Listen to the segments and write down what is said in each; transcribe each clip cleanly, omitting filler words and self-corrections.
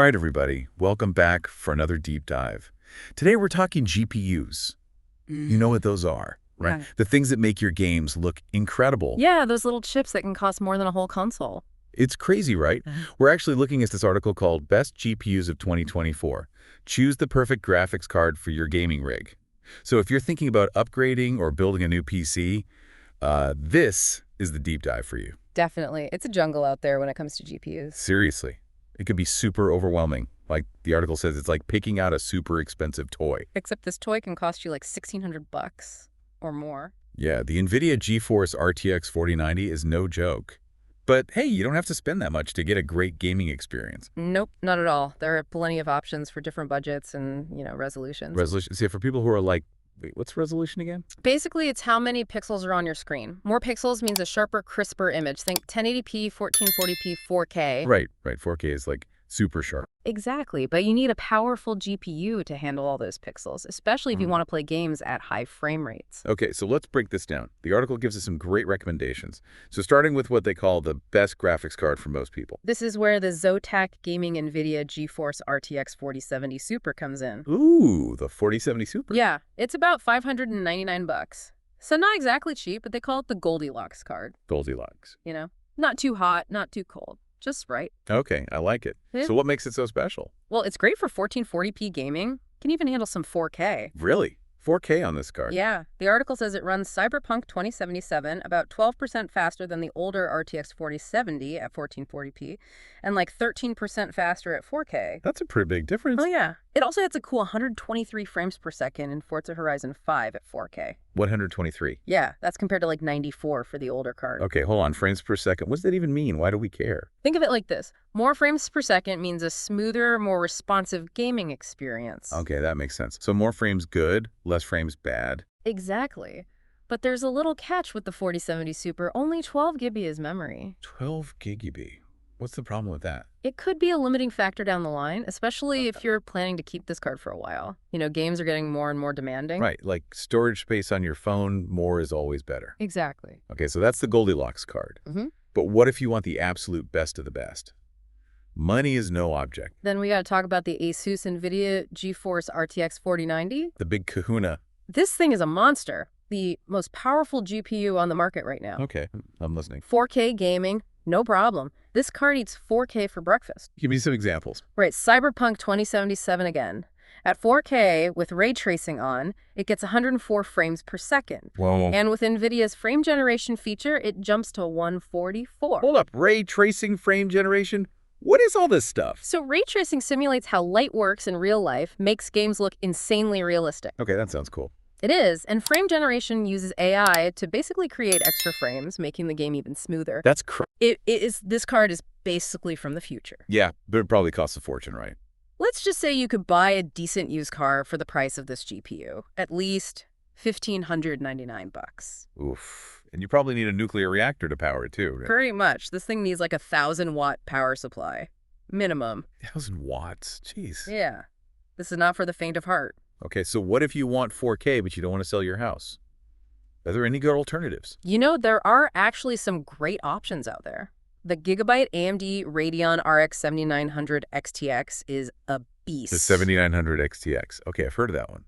All right, everybody, welcome back for another deep dive. Today we're talking GPUs. You know what those are, right? Yeah. The things that make your games look incredible. Yeah, those little chips that can cost more than a whole console. It's crazy, right? We're actually looking at this article called Best GPUs of 2024. Choose the perfect graphics card for your gaming rig. So if you're thinking about upgrading or building a new PC, this is the deep dive for you. Definitely. It's a jungle out there when it comes to GPUs. Seriously. It could be super overwhelming. Like the article says, it's like picking out a super expensive toy. Except this toy can cost you like $1,600 or more. Yeah, the Nvidia GeForce RTX 4090 is no joke. But hey, you don't have to spend that much to get a great gaming experience. Nope, not at all. There are plenty of options for different budgets and, resolutions. See, for people who are like, wait, what's resolution again? Basically, it's how many pixels are on your screen. More pixels means a sharper, crisper image. Think 1080p, 1440p, 4K. Right. 4K is like super sharp. Exactly, but you need a powerful GPU to handle all those pixels, especially if you want to play games at high frame rates. Okay, so let's break this down. The article gives us some great recommendations. So starting with what they call the best graphics card for most people. This is where the Zotac Gaming Nvidia GeForce RTX 4070 Super comes in. Ooh, the 4070 Super. Yeah, it's about $599. So not exactly cheap, but they call it the Goldilocks card. Goldilocks. Not too hot, not too cold. Just right. Okay, I like it. Yeah. So what makes it so special? Well, it's great for 1440p gaming. Can even handle some 4K. Really? 4K on this card? Yeah. The article says it runs Cyberpunk 2077 about 12% faster than the older RTX 4070 at 1440p and like 13% faster at 4K. That's a pretty big difference. Oh, yeah. It also has a cool 123 frames per second in Forza Horizon 5 at 4K. 123. Yeah, that's compared to like 94 for the older card. Okay, hold on. Frames per second. What does that even mean? Why do we care? Think of it like this. More frames per second means a smoother, more responsive gaming experience. Okay, that makes sense. So more frames good, less frames bad. Exactly. But there's a little catch with the 4070 Super. Only 12 GB is memory. 12 GB. What's the problem with that? It could be a limiting factor down the line, especially if you're planning to keep this card for a while. Games are getting more and more demanding. Right, like storage space on your phone, more is always better. Exactly. Okay, so that's the Goldilocks card. But what if you want the absolute best of the best? Money is no object. Then we got to talk about the Asus Nvidia GeForce RTX 4090. The big kahuna. This thing is a monster. The most powerful GPU on the market right now. Okay, I'm listening. 4K gaming, no problem. This card eats 4K for breakfast. Give me some examples. Right, Cyberpunk 2077 again. At 4K, with ray tracing on, it gets 104 frames per second. Whoa. And with NVIDIA's frame generation feature, it jumps to 144. Hold up, ray tracing frame generation? What is all this stuff? So ray tracing simulates how light works in real life, makes games look insanely realistic. Okay, that sounds cool. It is, and frame generation uses AI to basically create extra frames, making the game even smoother. That's This card is basically from the future. Yeah, but it probably costs a fortune, right? Let's just say you could buy a decent used car for the price of this GPU, at least $1,599. Oof. And you probably need a nuclear reactor to power it too, right? Pretty much. This thing needs like a 1,000-watt power supply. Minimum. 1,000 watts. Jeez. Yeah. This is not for the faint of heart. Okay, so what if you want 4K but you don't want to sell your house? Are there any good alternatives? There are actually some great options out there. The Gigabyte AMD Radeon RX 7900 XTX is a beast. The 7900 XTX. Okay, I've heard of that one.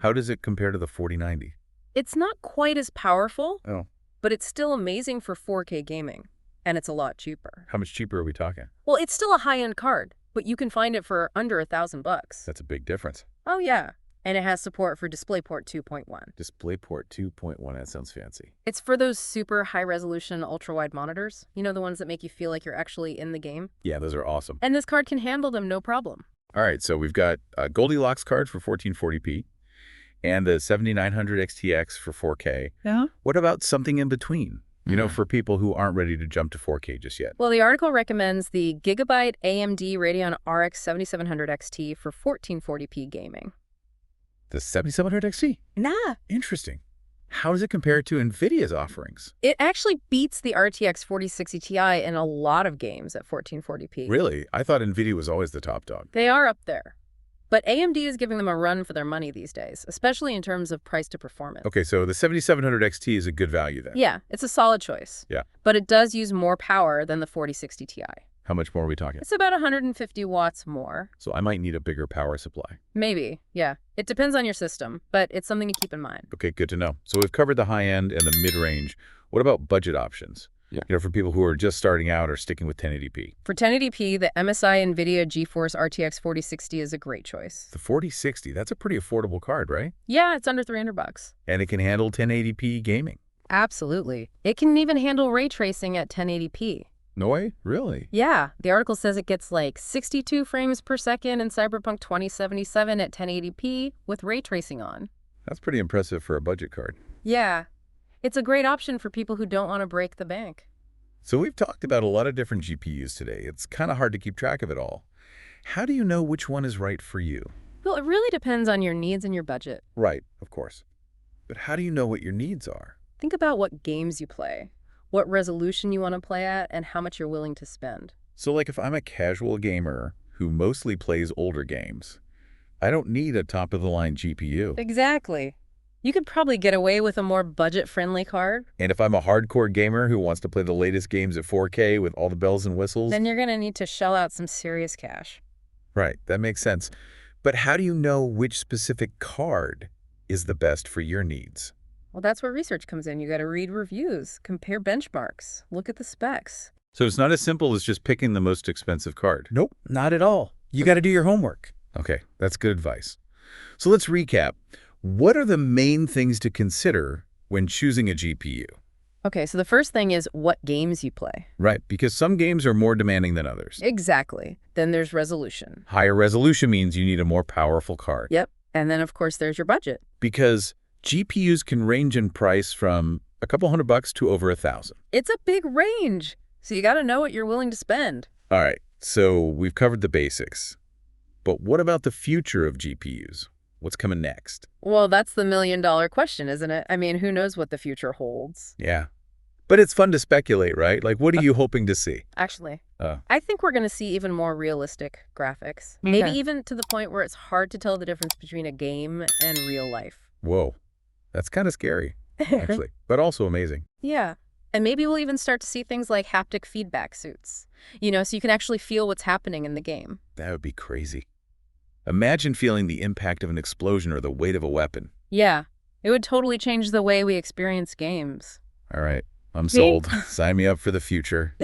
How does it compare to the 4090? It's not quite as powerful, Oh. but it's still amazing for 4K gaming. And it's a lot cheaper. How much cheaper are we talking? Well, it's still a high-end card, but you can find it for under $1,000. That's a big difference. Oh, yeah. And it has support for DisplayPort 2.1. DisplayPort 2.1, that sounds fancy. It's for those super high-resolution, ultra-wide monitors. The ones that make you feel like you're actually in the game. Yeah, those are awesome. And this card can handle them no problem. All right, so we've got a Goldilocks card for 1440p and the 7900 XTX for 4K. Yeah. What about something in between? For people who aren't ready to jump to 4K just yet. Well, the article recommends the Gigabyte AMD Radeon RX 7700 XT for 1440p gaming. The 7700 XT? Nah. Interesting. How does it compare to NVIDIA's offerings? It actually beats the RTX 4060 Ti in a lot of games at 1440p. Really? I thought NVIDIA was always the top dog. They are up there. But AMD is giving them a run for their money these days, especially in terms of price to performance. Okay, so the 7700 XT is a good value then. Yeah, it's a solid choice. Yeah. But it does use more power than the 4060 Ti. How much more are we talking? It's about 150 watts more. So I might need a bigger power supply. Maybe, yeah. It depends on your system, but it's something to keep in mind. Okay, good to know. So we've covered the high end and the mid-range. What about budget options? Yeah. For people who are just starting out or sticking with 1080p. For 1080p, the MSI Nvidia GeForce RTX 4060 is a great choice. The 4060, that's a pretty affordable card, right? Yeah, it's under $300. And it can handle 1080p gaming. Absolutely. It can even handle ray tracing at 1080p. No way? Really? Yeah, the article says it gets like 62 frames per second in Cyberpunk 2077 at 1080p with ray tracing on. That's pretty impressive for a budget card. Yeah, it's a great option for people who don't want to break the bank. So we've talked about a lot of different GPUs today. It's kind of hard to keep track of it all. How do you know which one is right for you? Well, it really depends on your needs and your budget. Right, of course. But how do you know what your needs are? Think about what games you play, what resolution you want to play at, and how much you're willing to spend. So like if I'm a casual gamer who mostly plays older games, I don't need a top-of-the-line GPU. Exactly. You could probably get away with a more budget-friendly card. And if I'm a hardcore gamer who wants to play the latest games at 4K with all the bells and whistles... Then you're going to need to shell out some serious cash. Right, that makes sense. But how do you know which specific card is the best for your needs? Well, that's where research comes in. You got to read reviews, compare benchmarks, look at the specs. So it's not as simple as just picking the most expensive card. Nope, not at all. You got to do your homework. Okay, that's good advice. So let's recap. What are the main things to consider when choosing a GPU? Okay, so the first thing is what games you play. Right, because some games are more demanding than others. Exactly. Then there's resolution. Higher resolution means you need a more powerful card. Yep. And then, of course, there's your budget. Because GPUs can range in price from a couple $100 to over $1,000. It's a big range, so you got to know what you're willing to spend. All right, so we've covered the basics. But what about the future of GPUs? What's coming next? Well, that's the million-dollar question, isn't it? I mean, who knows what the future holds? Yeah. But it's fun to speculate, right? Like, what are you hoping to see? Actually, I think we're going to see even more realistic graphics. Maybe even to the point where it's hard to tell the difference between a game and real life. Whoa. That's kind of scary, actually, but also amazing. Yeah. And maybe we'll even start to see things like haptic feedback suits, so you can actually feel what's happening in the game. That would be crazy. Imagine feeling the impact of an explosion or the weight of a weapon. Yeah. It would totally change the way we experience games. All right. I'm sold. Sign me up for the future.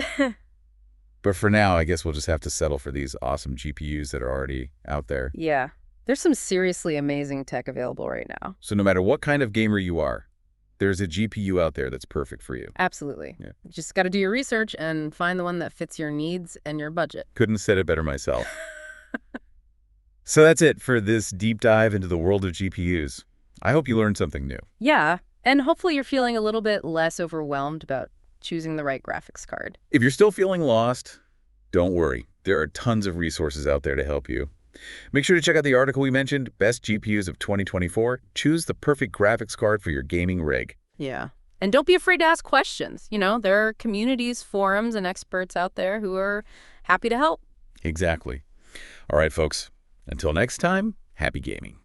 But for now, I guess we'll just have to settle for these awesome GPUs that are already out there. Yeah. There's some seriously amazing tech available right now. So no matter what kind of gamer you are, there's a GPU out there that's perfect for you. Absolutely. Yeah. You just got to do your research and find the one that fits your needs and your budget. Couldn't have said it better myself. So that's it for this deep dive into the world of GPUs. I hope you learned something new. Yeah. And hopefully you're feeling a little bit less overwhelmed about choosing the right graphics card. If you're still feeling lost, don't worry. There are tons of resources out there to help you. Make sure to check out the article we mentioned, Best GPUs of 2024. Choose the perfect graphics card for your gaming rig. Yeah. And don't be afraid to ask questions. There are communities, forums, and experts out there who are happy to help. Exactly. All right, folks. Until next time, happy gaming.